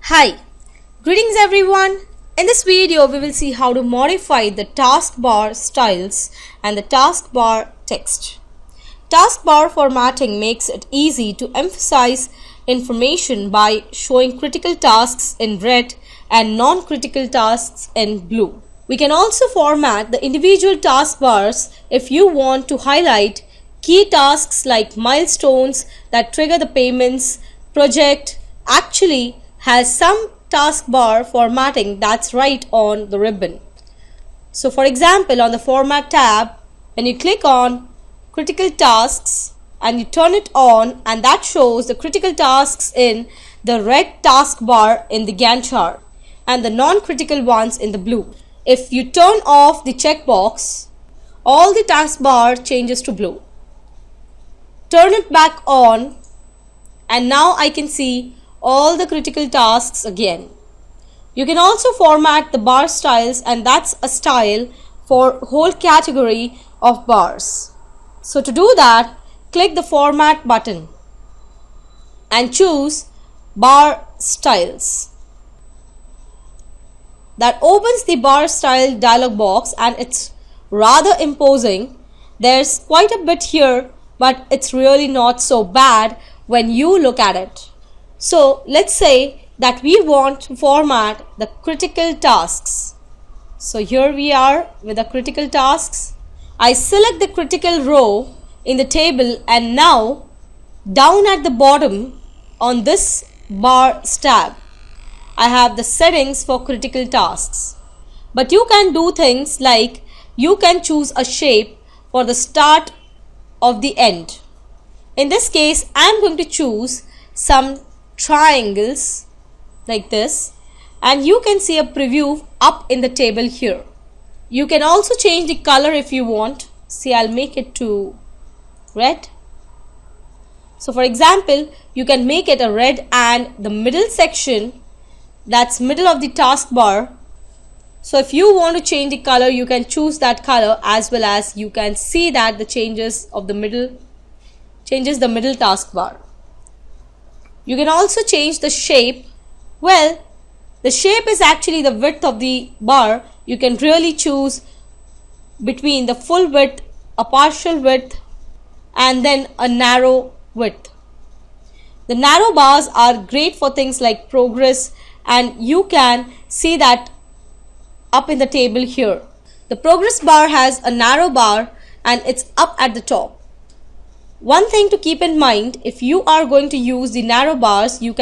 Hi, greetings everyone. In this video, we will see how to modify the taskbar styles and the taskbar text. Taskbar formatting makes it easy to emphasize information by showing critical tasks in red and non-critical tasks in blue. We can also format the individual taskbars if you want to highlight key tasks like milestones that trigger the payments. Project actually has some taskbar formatting that's right on the ribbon. So for example, on the Format tab, when you click on Critical Tasks and you turn it on, and that shows the critical tasks in the red taskbar in the Gantt chart and the non-critical ones in the blue. If you turn off the checkbox, all the taskbar changes to blue. Turn it back on and now I can see all the critical tasks again. You can also format the bar styles, and that's a style for whole category of bars. So to do that, click the Format button and choose Bar Styles. That opens the bar style dialog box and it's rather imposing. There's quite a bit here, but it's really not so bad when you look at it. So let's say that we want to format the critical tasks. So here we are with the critical tasks. I select the critical row in the table, and now down at the bottom on this bar tab, I have the settings for critical tasks. But you can do things like you can choose a shape for the start of the end. In this case, I am going to choose some triangles like this, and you can see a preview up in the table here. You can also change the color if you want. See, I'll make it to red. So for example, you can make it a red, and the middle section, that's middle of the taskbar. So if you want to change the color, you can choose that color, as well as you can see that the changes the middle taskbar. You can also change the shape. Well, the shape is actually the width of the bar. You can really choose between the full width, a partial width, and then a narrow width. The narrow bars are great for things like progress, and you can see that up in the table here. The progress bar has a narrow bar and it's up at the top. One thing to keep in mind, if you are going to use the narrow bars, you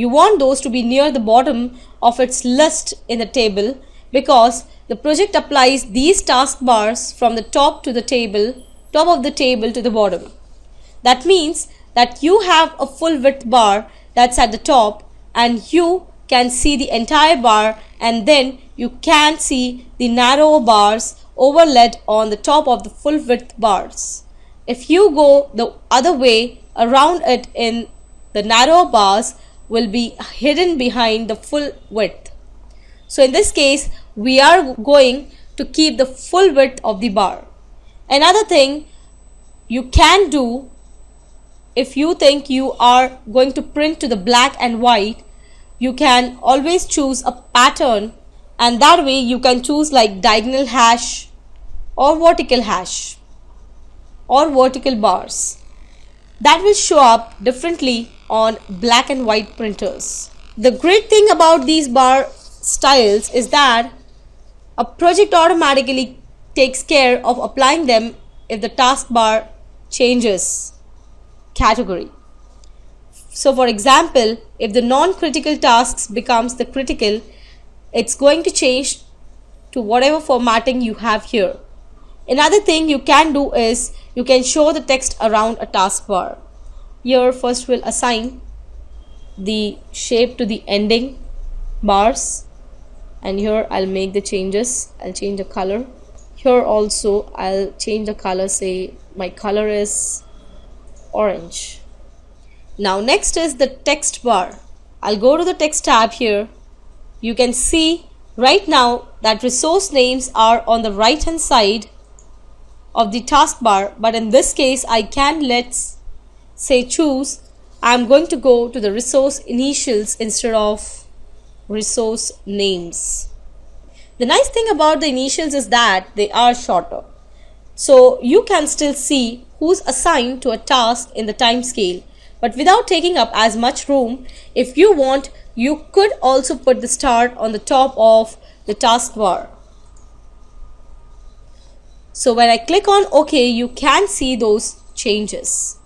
want those to be near the bottom of its list in the table, because the project applies these taskbars from the top of the table to the bottom. That means that you have a full width bar that's at the top, and you can see the entire bar, and then you can see the narrow bars overlaid on the top of the full width bars. If you go the other way around it, in the narrow bars will be hidden behind the full width. So in this case, we are going to keep the full width of the bar. Another thing you can do, if you think you are going to print to the black and white, you can always choose a pattern, and that way you can choose like diagonal hash or vertical hash or vertical bars. That will show up differently on black and white printers. The great thing about these bar styles is that a project automatically takes care of applying them if the taskbar changes category. So for example, if the non-critical tasks becomes the critical, it's going to change to whatever formatting you have here. Another thing you can do is you can show the text around a taskbar. Here first we'll assign the shape to the ending bars, and here I'll make the changes. I'll change the color. Here also I'll change the color. Say my color is orange. Now next is the text bar. I'll go to the text tab here. You can see right now that resource names are on the right hand side of the taskbar, but in this case I can, let's say, choose I'm going to go to the resource initials instead of resource names. The nice thing about the initials is that they are shorter. So you can still see who's assigned to a task in the time scale, but without taking up as much room. If you want, you could also put the start on the top of the taskbar. So when I click on OK, you can see those changes.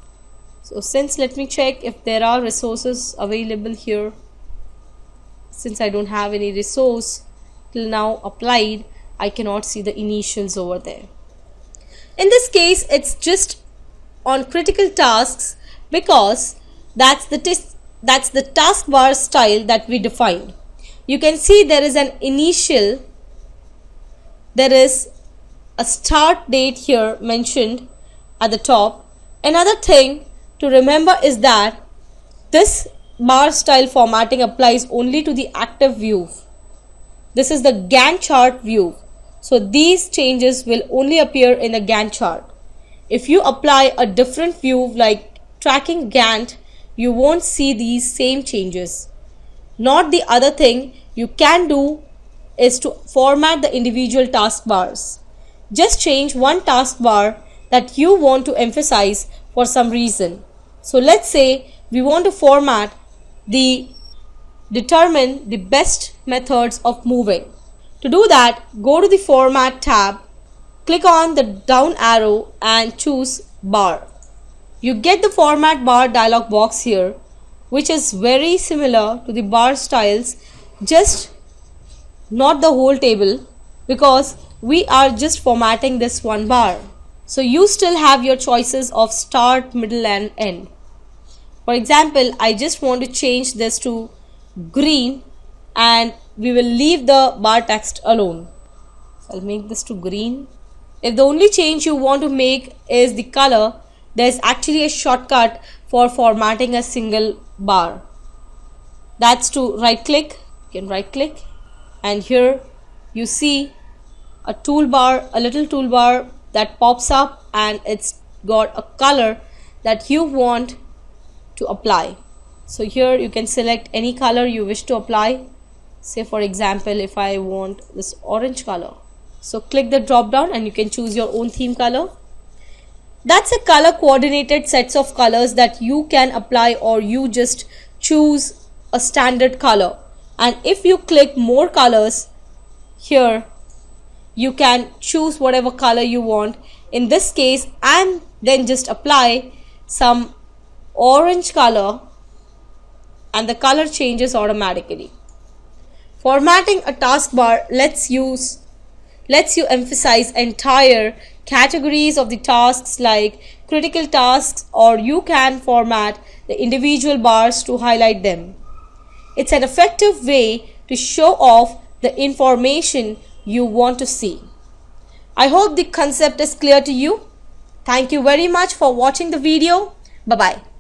So let me check if there are resources available here. Since I don't have any resource till now applied, I cannot see the initials over there. In this case, it's just on critical tasks because that's the taskbar style that we defined. You can see there is an initial, there is a start date here mentioned at the top. Another thing to remember is that this bar style formatting applies only to the active view. This is the Gantt chart view. So these changes will only appear in the Gantt chart. If you apply a different view like tracking Gantt, you won't see these same changes. Not the other thing you can do is to format the individual taskbars. Just change one taskbar that you want to emphasize for some reason. So let's say we want to format determine the best methods of moving. To do that, go to the Format tab, click on the down arrow and choose Bar. You get the Format Bar dialog box here, which is very similar to the bar styles, just not the whole table, because we are just formatting this one bar. So you still have your choices of start, middle and end. For example, I just want to change this to green and we will leave the bar text alone. So I'll make this to green. If the only change you want to make is the color, there's actually a shortcut for formatting a single bar. That's to right click. You can right click and here you see a toolbar, a little toolbar that pops up and it's got a color that you want to apply. So here you can select any color you wish to apply. Say for example, if I want this orange color, so click the drop down and you can choose your own theme color. That's a color coordinated sets of colors that you can apply, or you just choose a standard color. And if you click more colors here, you can choose whatever color you want in this case and then just apply some orange color and the color changes automatically. Formatting a taskbar lets you emphasize entire categories of the tasks like critical tasks, or you can format the individual bars to highlight them. It's an effective way to show off the information you want to see. I hope the concept is clear to you. Thank you very much for watching the video. Bye-bye.